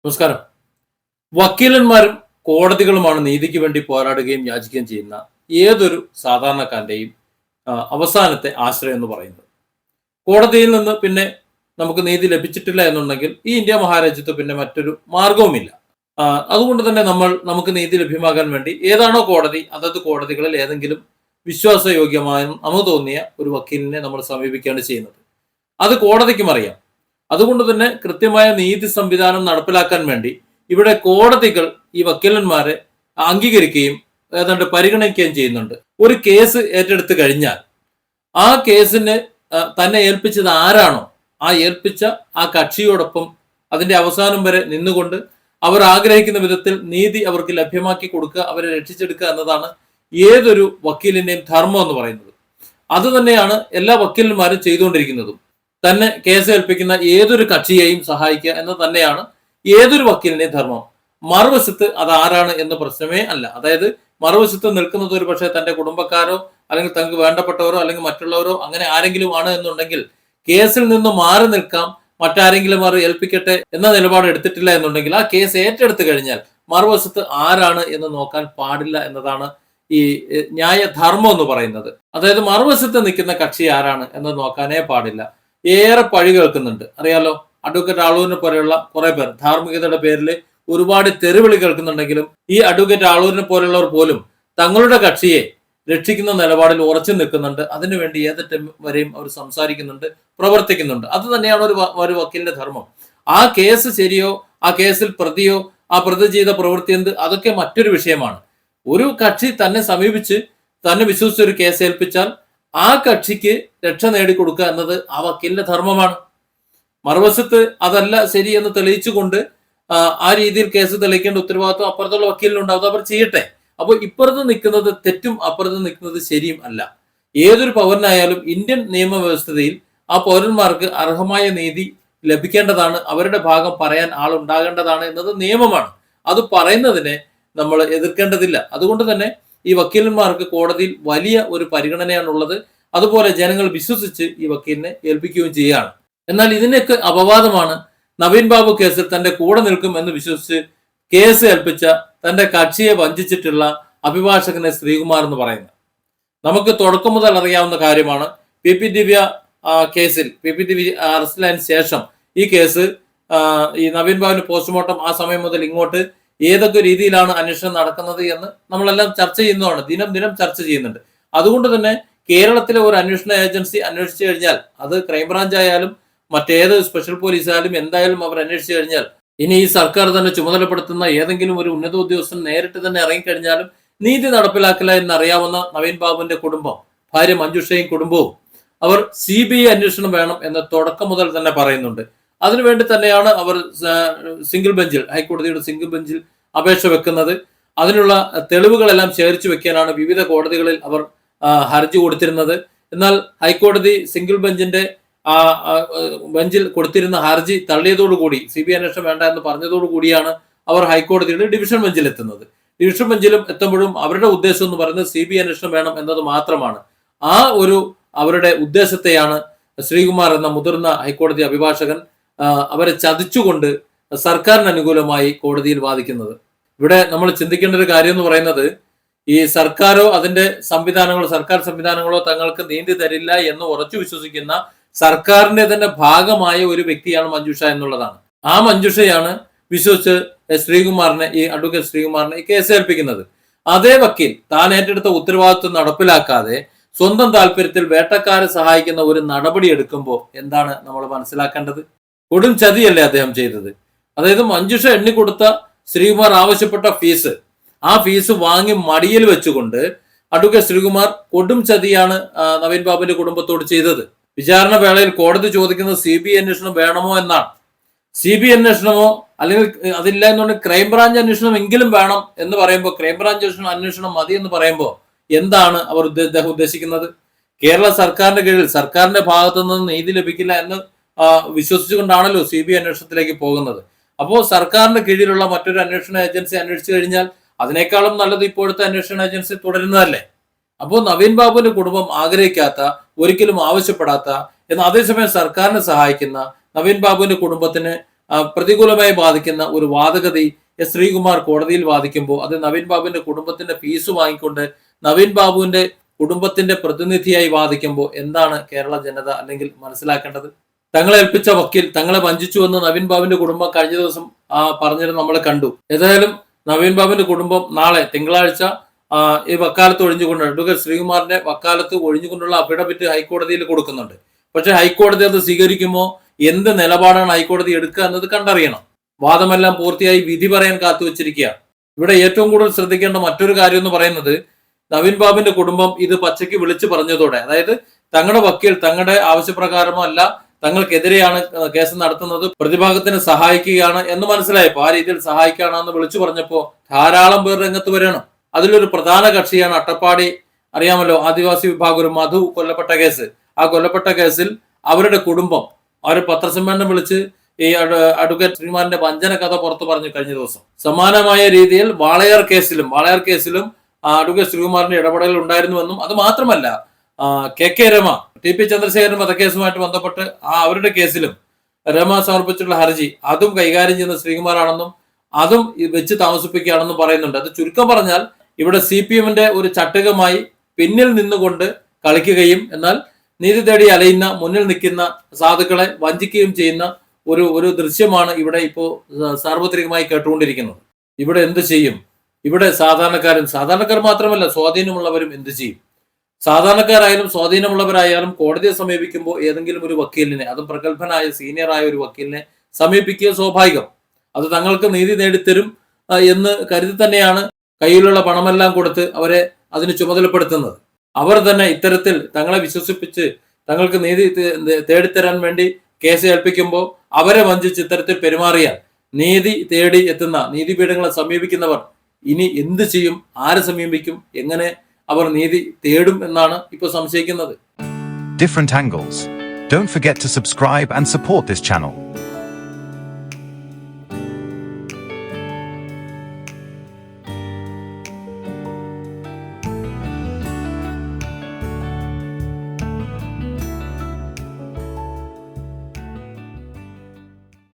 നമസ്കാരം. വക്കീലന്മാരും കോടതികളുമാണ് നീതിക്ക് വേണ്ടി പോരാടുകയും യാചിക്കുകയും ചെയ്യുന്ന ഏതൊരു സാധാരണക്കാരന്റെയും അവസാനത്തെ ആശ്രയം എന്ന് പറയുന്നത്. കോടതിയിൽ നിന്ന് പിന്നെ നമുക്ക് നീതി ലഭിച്ചിട്ടില്ല എന്നുണ്ടെങ്കിൽ ഈ ഇന്ത്യ മഹാരാജ്യത്ത് പിന്നെ മറ്റൊരു മാർഗവുമില്ല. അതുകൊണ്ട് തന്നെ നമുക്ക് നീതി ലഭ്യമാകാൻ വേണ്ടി ഏതാണോ കോടതി, അതത് കോടതികളിൽ ഏതെങ്കിലും വിശ്വാസയോഗ്യമായ നമുക്ക് തോന്നിയ ഒരു വക്കീലിനെ നമ്മൾ സമീപിക്കുകയാണ് ചെയ്യുന്നത്. അത് കോടതിക്കും അറിയാം. അതുകൊണ്ട് തന്നെ കൃത്യമായ നീതി സംവിധാനം നടപ്പിലാക്കാൻ വേണ്ടി ഇവിടെ കോടതികൾ ഈ വക്കീലന്മാരെ അംഗീകരിക്കുകയും ഏതാണ്ട് പരിഗണിക്കുകയും ചെയ്യുന്നുണ്ട്. ഒരു കേസ് ഏറ്റെടുത്ത് കഴിഞ്ഞാൽ ആ കേസിന് തന്നെ ഏൽപ്പിച്ചത് ആരാണോ ആ ഏൽപ്പിച്ച ആ കക്ഷിയോടൊപ്പം അതിന്റെ അവസാനം വരെ നിന്നുകൊണ്ട് അവർ ആഗ്രഹിക്കുന്ന വിധത്തിൽ നീതി അവർക്ക് ലഭ്യമാക്കി കൊടുക്കുക, അവരെ രക്ഷിച്ചെടുക്കുക എന്നതാണ് ഏതൊരു വക്കീലിന്റെയും ധർമ്മം എന്ന് പറയുന്നത്. അത് തന്നെയാണ് എല്ലാ വക്കീലന്മാരും ചെയ്തുകൊണ്ടിരിക്കുന്നതും. തന്നെ കേസ് ഏൽപ്പിക്കുന്ന ഏതൊരു കക്ഷിയെയും സഹായിക്കുക എന്ന് തന്നെയാണ് ഏതൊരു വക്കീലിന്റെയും ധർമ്മം. മറുവശത്ത് അത് ആരാണ് എന്ന പ്രശ്നമേ അല്ല. അതായത് മറുവശത്ത് നിൽക്കുന്നത് ഒരു പക്ഷേ തന്റെ കുടുംബക്കാരോ അല്ലെങ്കിൽ തങ്ങൾക്ക് വേണ്ടപ്പെട്ടവരോ അല്ലെങ്കിൽ മറ്റുള്ളവരോ അങ്ങനെ ആരെങ്കിലും ആണ് എന്നുണ്ടെങ്കിൽ കേസിൽ നിന്ന് മാറി നിൽക്കാം, മറ്റാരെങ്കിലും അവർ ഏൽപ്പിക്കട്ടെ എന്ന നിലപാട് എടുത്തിട്ടില്ല എന്നുണ്ടെങ്കിൽ ആ കേസ് ഏറ്റെടുത്തു കഴിഞ്ഞാൽ മറുവശത്ത് ആരാണ് എന്ന് നോക്കാൻ പാടില്ല എന്നതാണ് ഈ ന്യായധർമ്മം എന്ന് പറയുന്നത്. അതായത് മറുവശത്ത് നിൽക്കുന്ന കക്ഷി ആരാണ് എന്ന് നോക്കാനേ പാടില്ല. ഏറെ പഴി കേൾക്കുന്നുണ്ട്, അറിയാലോ. അഡ്വക്കേറ്റ് ആളൂരിനെ പോലെയുള്ള കുറെ പേർ ധാർമ്മികതയുടെ പേരിൽ ഒരുപാട് തെറിവിളി കേൾക്കുന്നുണ്ടെങ്കിലും ഈ അഡ്വക്കേറ്റ് ആളൂരിനെ പോലെയുള്ളവർ പോലും തങ്ങളുടെ കക്ഷിയെ രക്ഷിക്കുന്ന നിലപാടിൽ ഉറച്ചു നിൽക്കുന്നുണ്ട്. അതിനുവേണ്ടി ഏതറ്റം വരെയും അവർ സംസാരിക്കുന്നുണ്ട്, പ്രവർത്തിക്കുന്നുണ്ട്. അത് തന്നെയാണ് ഒരു വക്കീലിന്റെ ധർമ്മം. ആ കേസ് ശരിയോ, ആ കേസിൽ പ്രതിയോ, ആ പ്രതി ചെയ്ത പ്രവൃത്തി എന്ത്, അതൊക്കെ മറ്റൊരു വിഷയമാണ്. ഒരു കക്ഷി തന്നെ സമീപിച്ച് തന്നെ വിശ്വസിച്ച് ഒരു കേസ് ഏൽപ്പിച്ചാൽ ആ കക്ഷിക്ക് രക്ഷ നേടിക്കൊടുക്കുക എന്നത് ആ വക്കീലിന്റെ ധർമ്മമാണ്. മറുവശത്ത് അതല്ല ശരി എന്ന് തെളിയിച്ചുകൊണ്ട് ആ രീതിയിൽ കേസ് തെളിയിക്കേണ്ട ഉത്തരവാദിത്വം അപ്പുറത്തുള്ള വക്കീലിനുണ്ടാവും. അവർ ചെയ്യട്ടെ. അപ്പോൾ ഇപ്പുറത്ത് നിൽക്കുന്നത് തെറ്റും അപ്പുറത്ത് നിൽക്കുന്നത് ശരിയും അല്ല. ഏതൊരു പൗരനായാലും ഇന്ത്യൻ നിയമവ്യവസ്ഥയിൽ ആ പൗരന്മാർക്ക് അർഹമായ നീതി ലഭിക്കേണ്ടതാണ്, അവരുടെ ഭാഗം പറയാൻ ആളുണ്ടാകേണ്ടതാണ് എന്നത് നിയമമാണ്. അത് പറയുന്നതിനെ നമ്മൾ എതിർക്കേണ്ടതില്ല. അതുകൊണ്ട് തന്നെ ഈ വക്കീലന്മാർക്ക് കോടതിയിൽ വലിയ ഒരു പരിഗണനയാണുള്ളത്. അതുപോലെ ജനങ്ങൾ വിശ്വസിച്ച് ഈ വക്കീലിനെ ഏൽപ്പിക്കുകയും ചെയ്യുകയാണ്. എന്നാൽ ഇതിനൊക്കെ അപവാദമാണ് നവീൻ ബാബു കേസിൽ തന്റെ കൂടെ നിൽക്കും എന്ന് വിശ്വസിച്ച് കേസ് ഏൽപ്പിച്ച തന്റെ കക്ഷിയെ വഞ്ചിച്ചിട്ടുള്ള അഭിഭാഷകനെ ശ്രീകുമാർ എന്ന് പറയുന്നത്. നമുക്ക് തുടക്കം മുതൽ അറിയാവുന്ന കാര്യമാണ്. പി ദിവ്യ കേസിൽ ദിവ്യ അറസ്റ്റിലായതിനു ശേഷം ഈ കേസ് ഈ നവീൻ ബാബുവിന്റെ പോസ്റ്റ്മോർട്ടം ആ സമയം മുതൽ ഇങ്ങോട്ട് ഏതൊക്കെ രീതിയിലാണ് അന്വേഷണം നടക്കുന്നത് എന്ന് നമ്മളെല്ലാം ചർച്ച ചെയ്യുന്നതാണ്, ദിനം ചർച്ച ചെയ്യുന്നുണ്ട്. അതുകൊണ്ട് തന്നെ കേരളത്തിലെ ഒരു അന്വേഷണ ഏജൻസി അന്വേഷിച്ചു കഴിഞ്ഞാൽ അത് ക്രൈംബ്രാഞ്ച് ആയാലും മറ്റേത് സ്പെഷ്യൽ പോലീസ് ആയാലും എന്തായാലും അവർ അന്വേഷിച്ചു കഴിഞ്ഞാൽ ഇനി ഈ സർക്കാർ തന്നെ ചുമതലപ്പെടുത്തുന്ന ഏതെങ്കിലും ഒരു ഉന്നത ഉദ്യോഗസ്ഥൻ നേരിട്ട് തന്നെ ഇറങ്ങിക്കഴിഞ്ഞാലും നീതി നടപ്പിലാക്കില്ല എന്നറിയാവുന്ന നവീൻ ബാബുവിന്റെ കുടുംബം, ഭാര്യ മഞ്ജുഷയും കുടുംബവും അവർ CBI അന്വേഷണം വേണം എന്ന് തുടക്കം മുതൽ തന്നെ പറയുന്നുണ്ട്. അതിനുവേണ്ടി തന്നെയാണ് അവർ സിംഗിൾ ബെഞ്ചിൽ, ഹൈക്കോടതിയുടെ സിംഗിൾ ബെഞ്ചിൽ അപേക്ഷ വെക്കുന്നത്. അതിനുള്ള തെളിവുകളെല്ലാം ശേഖരിച്ചു വെക്കാനാണ് വിവിധ കോടതികളിൽ അവർ ഹർജി കൊടുത്തിരുന്നത്. എന്നാൽ ഹൈക്കോടതി സിംഗിൾ ബെഞ്ചിൽ കൊടുത്തിരുന്ന ഹർജി തള്ളിയതോടുകൂടി CBI അന്വേഷണം വേണ്ട എന്ന് പറഞ്ഞതോടുകൂടിയാണ് അവർ ഹൈക്കോടതിയുടെ ഡിവിഷൻ ബെഞ്ചിൽ എത്തുന്നത്. ഡിവിഷൻ ബെഞ്ചിലും എത്തുമ്പോഴും അവരുടെ ഉദ്ദേശം എന്ന് പറയുന്നത് CBI അന്വേഷണം വേണം എന്നത് മാത്രമാണ്. ആ ഒരു അവരുടെ ഉദ്ദേശത്തെയാണ് ശ്രീകുമാർ എന്ന മുതിർന്ന ഹൈക്കോടതി അഭിഭാഷകൻ അവരെ ചതിച്ചുകൊണ്ട് സർക്കാരിന് അനുകൂലമായി കോടതിയിൽ വാദിക്കുന്നത്. ഇവിടെ നമ്മൾ ചിന്തിക്കേണ്ട ഒരു കാര്യം എന്ന് പറയുന്നത്, ഈ സർക്കാരോ അതിന്റെ സർക്കാർ സംവിധാനങ്ങളോ തങ്ങൾക്ക് നീതി തരില്ല എന്ന് ഉറച്ചു വിശ്വസിക്കുന്ന സർക്കാരിന്റെ തന്നെ ഭാഗമായ ഒരു വ്യക്തിയാണ് മഞ്ജുഷ എന്നുള്ളതാണ്. ആ മഞ്ജുഷയാണ് വിശ്വസിച്ച് ഈ അഡ്വക്കേറ്റ് ശ്രീകുമാറിനെ ഈ കേസ് ഏൽപ്പിക്കുന്നത്. അതേ വക്കീൽ താൻ ഏറ്റെടുത്ത ഉത്തരവാദിത്വം നടപ്പിലാക്കാതെ സ്വന്തം താല്പര്യത്തിൽ വേട്ടക്കാരെ സഹായിക്കുന്ന ഒരു നടപടി എടുക്കുമ്പോൾ എന്താണ് നമ്മൾ മനസ്സിലാക്കേണ്ടത്? കൊടും ചതിയല്ലേ അദ്ദേഹം ചെയ്തത്. അതായത് മഞ്ജുഷ എണ്ണിക്കൊടുത്ത ശ്രീകുമാർ ആവശ്യപ്പെട്ട ഫീസ്, ആ ഫീസ് വാങ്ങി മടിയിൽ വെച്ചുകൊണ്ട് അഡ്വക്കേറ്റ് ശ്രീകുമാർ കൊടും ചതിയാണ് നവീൻ ബാബുവിന്റെ കുടുംബത്തോട് ചെയ്തത്. വിചാരണ വേളയിൽ കോടതി ചോദിക്കുന്നത് CBI അന്വേഷണം വേണമോ എന്നാണ്. CBI അന്വേഷണമോ അല്ലെങ്കിൽ അതില്ല എന്നുണ്ടെങ്കിൽ ക്രൈംബ്രാഞ്ച് അന്വേഷണം എങ്കിലും വേണം എന്ന് പറയുമ്പോൾ, ക്രൈംബ്രാഞ്ച് അന്വേഷണം മതി എന്ന് പറയുമ്പോൾ എന്താണ് അവർ ഉദ്ദേശിക്കുന്നത്? കേരള സർക്കാരിന്റെ കീഴിൽ സർക്കാരിന്റെ ഭാഗത്തു നിന്ന് നീതി ലഭിക്കില്ല എന്ന് വിശ്വസിച്ചുകൊണ്ടാണല്ലോ CBI അന്വേഷണത്തിലേക്ക് പോകുന്നത്. അപ്പോൾ സർക്കാരിന്റെ കീഴിലുള്ള മറ്റൊരു അന്വേഷണ ഏജൻസി അന്വേഷിച്ചു കഴിഞ്ഞാൽ അതിനേക്കാളും നല്ലത് ഇപ്പോഴത്തെ അന്വേഷണ ഏജൻസി തുടരുന്നതല്ലേ. അപ്പോൾ നവീൻ ബാബുവിന്റെ കുടുംബം ആഗ്രഹിക്കാത്ത, ഒരിക്കലും ആവശ്യപ്പെടാത്ത, എന്നാൽ അതേസമയം സർക്കാരിനെ സഹായിക്കുന്ന, നവീൻ ബാബുവിന്റെ കുടുംബത്തിന് പ്രതികൂലമായി ബാധിക്കുന്ന ഒരു വാദഗതി എസ് ശ്രീകുമാർ കോടതിയിൽ വാദിക്കുമ്പോൾ അത് നവീൻ ബാബുവിന്റെ കുടുംബത്തിന്റെ ഫീസ് വാങ്ങിക്കൊണ്ട് നവീൻ ബാബുവിന്റെ കുടുംബത്തിന്റെ പ്രതിനിധിയായി വാദിക്കുമ്പോൾ എന്താണ് കേരള ജനത അല്ലെങ്കിൽ മനസ്സിലാക്കേണ്ടത്? തങ്ങളെ ഏൽപ്പിച്ച വക്കീൽ തങ്ങളെ വഞ്ചിച്ചു എന്ന് നവീൻ ബാബുവിന്റെ കുടുംബം കഴിഞ്ഞ ദിവസം പറഞ്ഞത് നമ്മൾ കണ്ടു. ഏതായാലും നവീൻ ബാബുവിന്റെ കുടുംബം നാളെ തിങ്കളാഴ്ച ഈ വക്കാലത്ത് ഒഴിഞ്ഞുകൊണ്ട് അഡ്വക്കേറ്റ് ശ്രീകുമാറിന്റെ വക്കാലത്ത് ഒഴിഞ്ഞുകൊണ്ടുള്ള അഫിഡവിറ്റ് ഹൈക്കോടതിയിൽ കൊടുക്കുന്നുണ്ട്. പക്ഷെ ഹൈക്കോടതി അത് സ്വീകരിക്കുമോ, എന്ത് നിലപാടാണ് ഹൈക്കോടതി എടുക്കുക എന്നത് കണ്ടറിയണം. വാദമെല്ലാം പൂർത്തിയായി വിധി പറയാൻ കാത്തുവച്ചിരിക്കുകയാണ്. ഇവിടെ ഏറ്റവും കൂടുതൽ ശ്രദ്ധിക്കേണ്ട മറ്റൊരു കാര്യം എന്ന് പറയുന്നത് നവീൻ ബാബുവിന്റെ കുടുംബം ഇത് പച്ചയ്ക്ക് വിളിച്ചു പറഞ്ഞതോടെ, അതായത് തങ്ങളുടെ വക്കീൽ തങ്ങളുടെ ആവശ്യപ്രകാരമോ അല്ല തങ്ങൾക്കെതിരെയാണ് കേസ് നടത്തുന്നത്, പ്രതിഭാഗത്തിന് സഹായിക്കുകയാണ് എന്ന് മനസ്സിലായപ്പോൾ, ആ രീതിയിൽ സഹായിക്കുകയാണെന്ന് വിളിച്ചു പറഞ്ഞപ്പോൾ ധാരാളം പേർ രംഗത്ത് വരണം. അതിലൊരു പ്രധാന കക്ഷിയാണ് അട്ടപ്പാടി, അറിയാമല്ലോ, ആദിവാസി വിഭാഗം ഒരു മധു കൊല്ലപ്പെട്ട കേസ്. ആ കൊല്ലപ്പെട്ട കേസിൽ അവരുടെ കുടുംബം അവർ പത്രസമ്മേളനം വിളിച്ച് ഈ അഡ്വക്കേറ്റ് ശ്രീകുമാറിന്റെ വഞ്ചന കഥ പുറത്തു പറഞ്ഞു കഴിഞ്ഞ ദിവസം. സമാനമായ രീതിയിൽ വാളയാർ കേസിലും അഡ്വക്കേറ്റ് ശ്രീകുമാറിന്റെ ഇടപെടൽ ഉണ്ടായിരുന്നുവെന്നും, അത് മാത്രമല്ല കെ രമ, ടി പി ചന്ദ്രശേഖരൻ വധക്കേസുമായിട്ട് ബന്ധപ്പെട്ട് അവരുടെ കേസിലും രമ സമർപ്പിച്ചിട്ടുള്ള ഹർജി അതും കൈകാര്യം ചെയ്യുന്ന ശ്രീകുമാറാണെന്നും അതും വെച്ച് താമസിപ്പിക്കുകയാണെന്നും പറയുന്നുണ്ട്. അത് ചുരുക്കം പറഞ്ഞാൽ ഇവിടെ CPM-ന്റെ ഒരു ചട്ടുകമായി പിന്നിൽ നിന്നുകൊണ്ട് കളിക്കുകയും എന്നാൽ നീതി തേടി അലയുന്ന മുന്നിൽ നിൽക്കുന്ന സാധുക്കളെ വഞ്ചിക്കുകയും ചെയ്യുന്ന ഒരു ദൃശ്യമാണ് ഇവിടെ ഇപ്പോൾ സാർവത്രികമായി കേട്ടുകൊണ്ടിരിക്കുന്നത്. ഇവിടെ എന്ത് ചെയ്യും? ഇവിടെ സാധാരണക്കാർ മാത്രമല്ല സ്വാധീനമുള്ളവരും എന്ത് ചെയ്യും? സാധാരണക്കാരായാലും സ്വാധീനമുള്ളവരായാലും കോടതിയെ സമീപിക്കുമ്പോൾ ഏതെങ്കിലും ഒരു വക്കീലിനെ, അതും പ്രഗത്ഭനായ സീനിയറായ ഒരു വക്കീലിനെ സമീപിക്കുക സ്വാഭാവികം. അത് തങ്ങൾക്ക് നീതി നേടിത്തരും എന്ന് കരുതി തന്നെയാണ് കയ്യിലുള്ള പണമെല്ലാം കൊടുത്ത് അവരെ അതിന് ചുമതലപ്പെടുത്തുന്നത്. അവർ തന്നെ ഇത്തരത്തിൽ തങ്ങളെ വിശ്വസിപ്പിച്ച് തങ്ങൾക്ക് നീതി തേടിത്തരാൻ വേണ്ടി കേസ് ഏൽപ്പിക്കുമ്പോൾ അവരെ വഞ്ചിച്ച് ഇത്തരത്തിൽ പെരുമാറിയാൽ നീതി തേടി എത്തുന്ന നീതിപീഠങ്ങളെ സമീപിക്കുന്നവർ ഇനി എന്ത് ചെയ്യും? ആരെ സമീപിക്കും? എങ്ങനെ അവർ നീതി തേടും എന്നാണ് ഇപ്പോൾ സംശയിക്കുന്നത്. Different angles. Don't forget to subscribe and support this channel.